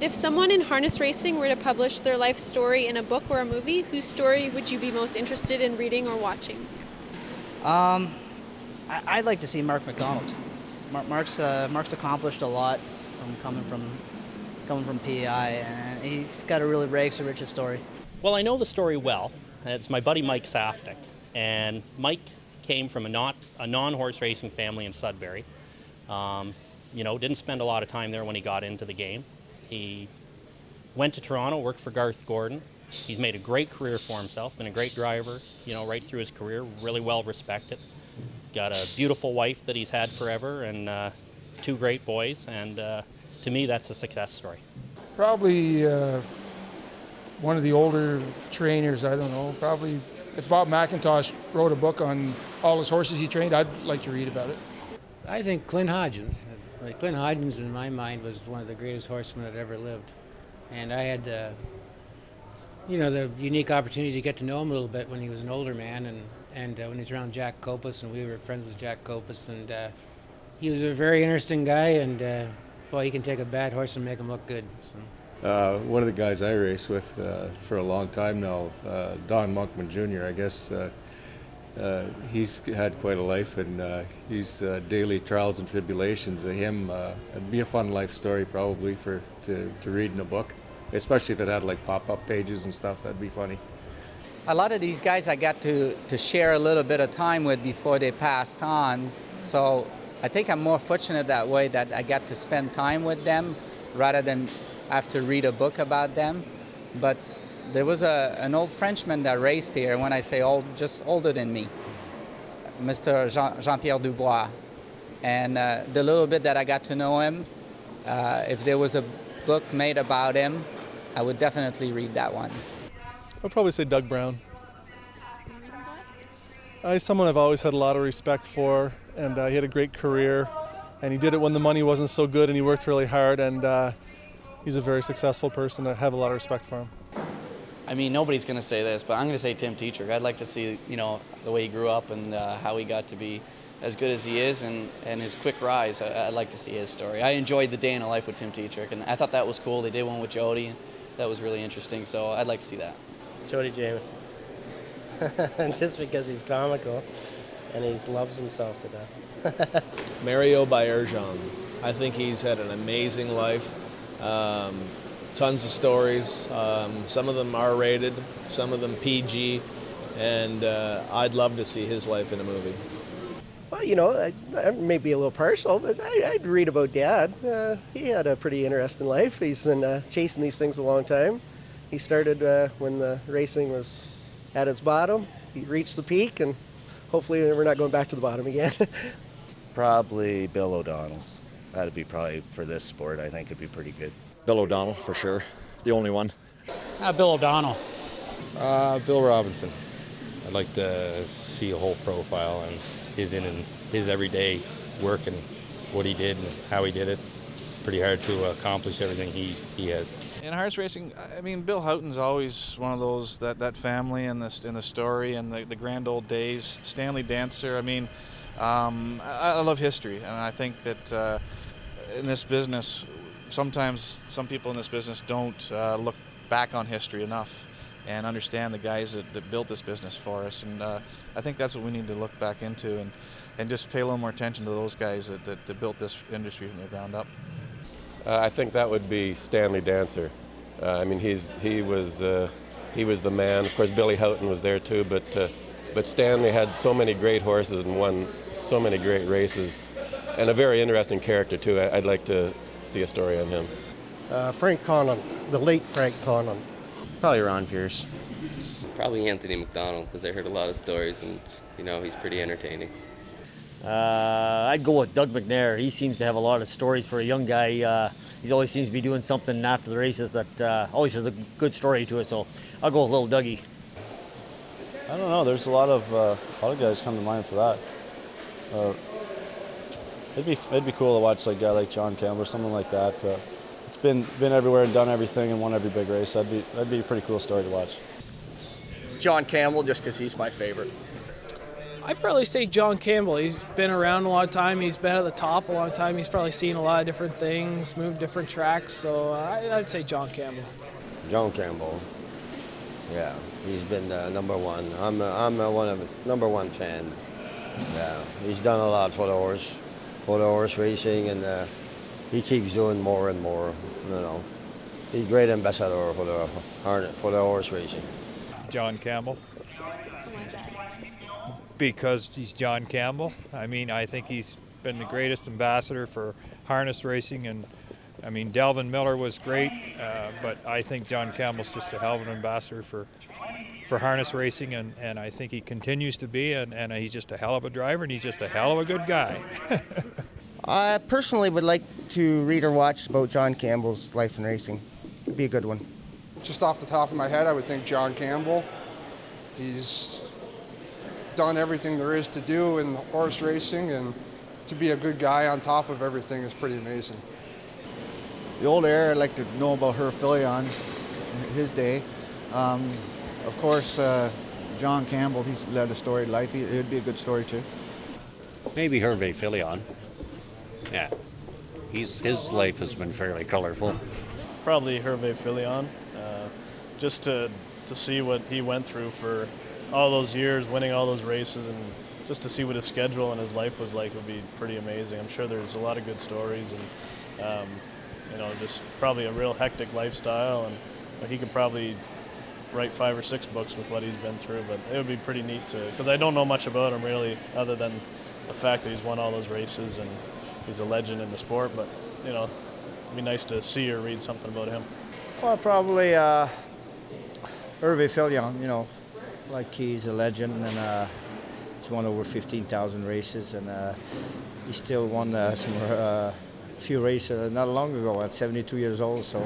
If someone in harness racing were to publish their life story in a book or a movie, whose story would you be most interested in reading or watching? I'd like to see Mark McDonald. Mark's accomplished a lot coming from PEI, and he's got a really rags to riches story. Well, I know the story well. It's my buddy Mike Saftik, and Mike came from a non-horse racing family in Sudbury. Didn't spend a lot of time there when he got into the game. He went to Toronto, worked for Garth Gordon. He's made a great career for himself, been a great driver, right through his career, really well respected. He's got a beautiful wife that he's had forever and 2 great boys, and to me, that's a success story. Probably one of the older trainers, I don't know, probably if Bob McIntosh wrote a book on all his horses he trained, I'd like to read about it. I think Clint Hodgins. Clint Hodgins, in my mind, was one of the greatest horsemen that ever lived. And I had the unique opportunity to get to know him a little bit when he was an older man, and when he was around Jack Copus, and we were friends with Jack Copus, and he was a very interesting guy, and he can take a bad horse and make him look good. So. One of the guys I raced with for a long time now, Don Monkman Jr., I guess, he's had quite a life, and he's daily trials and tribulations of him. It'd be a fun life story probably to read in a book, especially if it had like pop-up pages and stuff. That'd be funny. A lot of these guys I got to share a little bit of time with before they passed on, so I think I'm more fortunate that way, that I got to spend time with them rather than have to read a book about them. But there was an old Frenchman that raced here, and when I say old, just older than me, Mr. Jean-Pierre Dubois. And the little bit that I got to know him, if there was a book made about him, I would definitely read that one. I'd probably say Doug Brown. He's someone I've always had a lot of respect for, and he had a great career, and he did it when the money wasn't so good, and he worked really hard, and he's a very successful person. I have a lot of respect for him. I mean, nobody's going to say this, but I'm going to say Tim Tetrick. I'd like to see, the way he grew up and how he got to be as good as he is, and his quick rise. I'd like to see his story. I enjoyed the day in a life with Tim Tetrick, and I thought that was cool. They did one with Jody, and that was really interesting, so I'd like to see that. Jody Jamieson. Just because he's comical and he loves himself to death. Mario Baillargeon. I think he's had an amazing life. Tons of stories. Some of them R-rated, some of them PG, and I'd love to see his life in a movie. Well, I may be a little partial, but I'd read about Dad. He had a pretty interesting life. He's been chasing these things a long time. He started when the racing was at its bottom. He reached the peak, and hopefully we're not going back to the bottom again. Probably Bill O'Donnell's. That'd be probably, for this sport, I think it'd be pretty good. Bill O'Donnell, for sure. The only one. Bill O'Donnell. Bill Robinson. I'd like to see a whole profile and his everyday work and what he did and how he did it. Pretty hard to accomplish everything he has. In horse racing, I mean, Bill Houghton's always one of those, that family in the story and the grand old days. Stanley Dancer, I mean, I love history, and I think that in this business, sometimes some people in this business don't look back on history enough and understand the guys that built this business for us, and I think that's what we need to look back into and just pay a little more attention to those guys that built this industry from the ground up. I think that would be Stanley Dancer. I mean, he was the man. Of course, Billy Houghton was there too, but Stanley had so many great horses and won so many great races, and a very interesting character too. I'd like to see a story on him. Frank Conlon, the late Frank Conlon. Probably Ron Pierce. Probably Anthony McDonald, because I heard a lot of stories, and he's pretty entertaining. I'd go with Doug McNair. He seems to have a lot of stories for a young guy. He always seems to be doing something after the races that always has a good story to it. So I'll go with little Dougie. I don't know. There's a lot of guys come to mind for that. It'd be cool to watch like a guy like John Campbell or someone like that. It's been everywhere and done everything and won every big race. That'd be a pretty cool story to watch. John Campbell, just because he's my favorite. I'd probably say John Campbell. He's been around a long time. He's been at the top a long time. He's probably seen a lot of different things, moved different tracks. So I'd say John Campbell. John Campbell. Yeah, he's been number one. I'm one of the number one fan. Yeah, he's done a lot for the horse racing, and he keeps doing more and more. You know, he's a great ambassador for the horse racing. John Campbell. Because he's John Campbell. I mean, I think he's been the greatest ambassador for harness racing, and I mean, Delvin Miller was great, but I think John Campbell's just a hell of an ambassador for harness racing, and I think he continues to be, and he's just a hell of a driver, and he's just a hell of a good guy. I personally would like to read or watch about John Campbell's life in racing. It'd be a good one. Just off the top of my head, I would think John Campbell. He's done everything there is to do in horse racing, and to be a good guy on top of everything is pretty amazing. The older era, I'd like to know about Hervé Filion, his day. Of course, John Campbell, he's led a storied life. It would be a good story too. Maybe Hervé Filion. Yeah, his life has been fairly colorful. Probably Hervé Filion, just to see what he went through for all those years, winning all those races, and just to see what his schedule and his life was like would be pretty amazing. I'm sure there's a lot of good stories, and just probably a real hectic lifestyle, and he could probably write 5 or 6 books with what he's been through, but it would be pretty neat because I don't know much about him really, other than the fact that he's won all those races and he's a legend in the sport, but it'd be nice to see or read something about him. Well, probably Hervé Filion, like he's a legend, and he's won over 15,000 races, and he still won some few races not long ago at 72 years old. So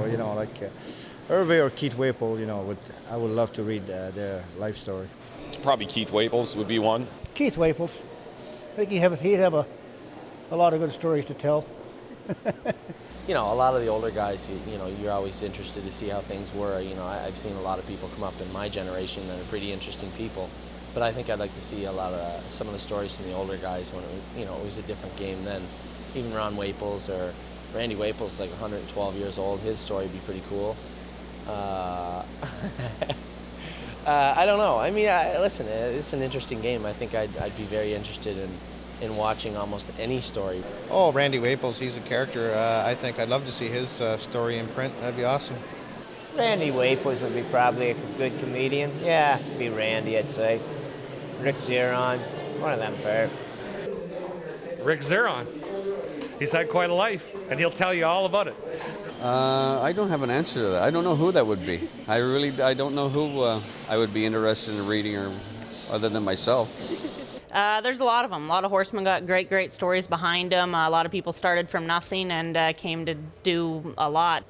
Hervé or Keith Wapel, I would love to read their life story. Probably Keith Waples would be one. Keith Waples. I think he'd have a lot of good stories to tell. A lot of the older guys, you're always interested to see how things were. I've seen a lot of people come up in my generation that are pretty interesting people, but I think I'd like to see a lot of some of the stories from the older guys when it was a different game then. Even Ron Waples or Randy Waples, like 112 years old, his story would be pretty cool. I don't know. I mean, listen, it's an interesting game. I think I'd be very interested in watching almost any story. Oh, Randy Waples, he's a character. I think I'd love to see his story in print. That'd be awesome. Randy Waples would be probably a good comedian. Yeah, it'd be Randy, I'd say. Rick Zeron, one of them pair. Rick Zeron. He's had quite a life, and he'll tell you all about it. I don't have an answer to that. I don't know who that would be. I don't know who I would be interested in reading, or other than myself. There's a lot of them. A lot of horsemen got great stories behind them. A lot of people started from nothing and came to do a lot.